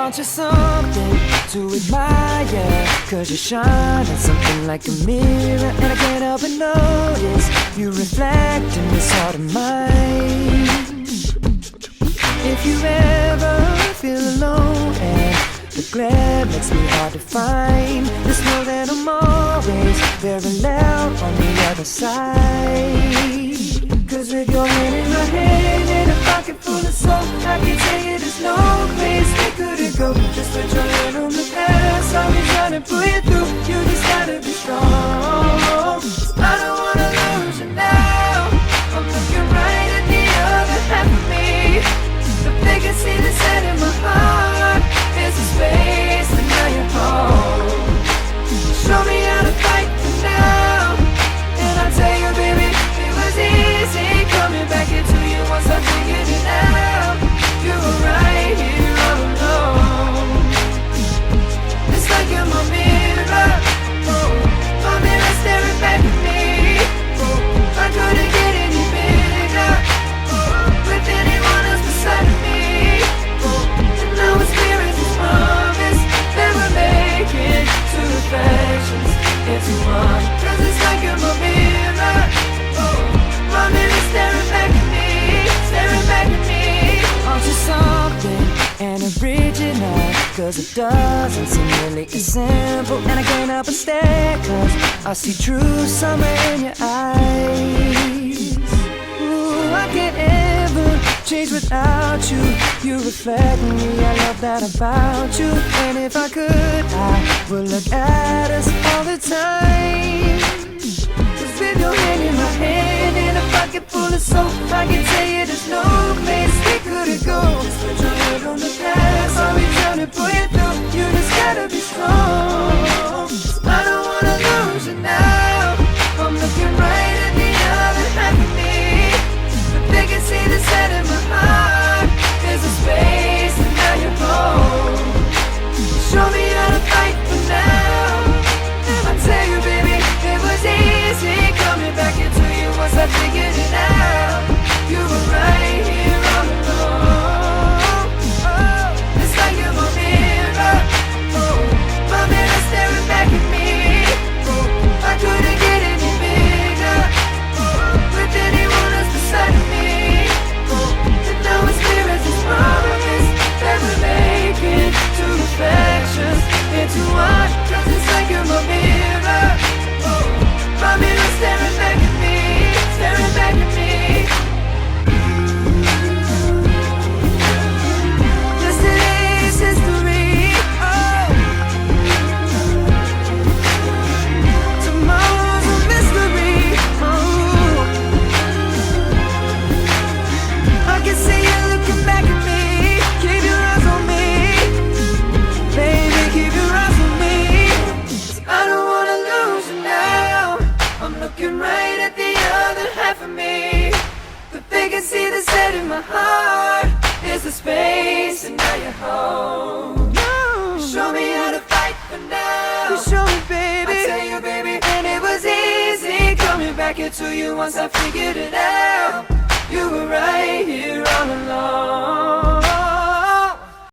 Aren't you something to admire? Cause you shine at something like a mirror, and I can't help but notice you reflect in this heart of mine. If you ever feel alone and the glare makes me hard to find, just know that I'm always parallel on the other side. Cause with your hand in my hand and a pocket full of soul, I can tell you there's no place we couldn't go. Just put your hand on the past, I'll be trying to pull you through. You just gotta be strong. I don't wanna lose you now. I'm looking right at the other half of me. The vacancy that's set in my heart is a space, and now you're home. Show me how to fight for now, and I'll tell you, baby, it was easy coming back into you once I figured it out. You were right here all alone. It's like you're my mirror, my mirror staring back at me. I couldn't get any bigger with anyone else beside me. And now it's clear as this promise that we're making two reflections into one. Cause it's like you're my mirror, my mirror staring back at me, staring back at me. Aren't you something and original? Cause it doesn't seem really as simple, and I can't help but stare, cause I see true summer in your eyes. Ooh, I can't ever change without you. You reflect me, I love that about you. And if I could, I would look at us all the time. Cause with your hand in my hand and a pocket full of soap, I can tell you there's no place we couldn't go. Just put your head on the past, I'll be trying to pull you through. You just gotta be strong. I don't wanna lose you now. I'm looking right at the other half of me. The vacancy that's set in my heart is a space, and now you're home. Show me how to fight for now, and I tell you, baby, it was easy coming back into you once I figured it out. You were right here all alone. It's like you're my mirror, my mirror staring back at me. I couldn't get any bigger with anyone else beside me. And now it's clear as this promise that we're making two reflections into one. Cause it's like you're my mirror, my mirror staring back at me, staring back at me. Yesterday's history, tomorrow's a mystery. I can see you looking back at me. Keep your eyes on me, baby, keep your eyes on me. 'Cause I don't wanna lose you now. I'm looking right at the other half of me. The vacancy that's set in my heart is the space, and now you're home. Show me how to fight for now. You show me, baby. I tell you, baby, and it was easy coming back into you once I figured it out. You were right.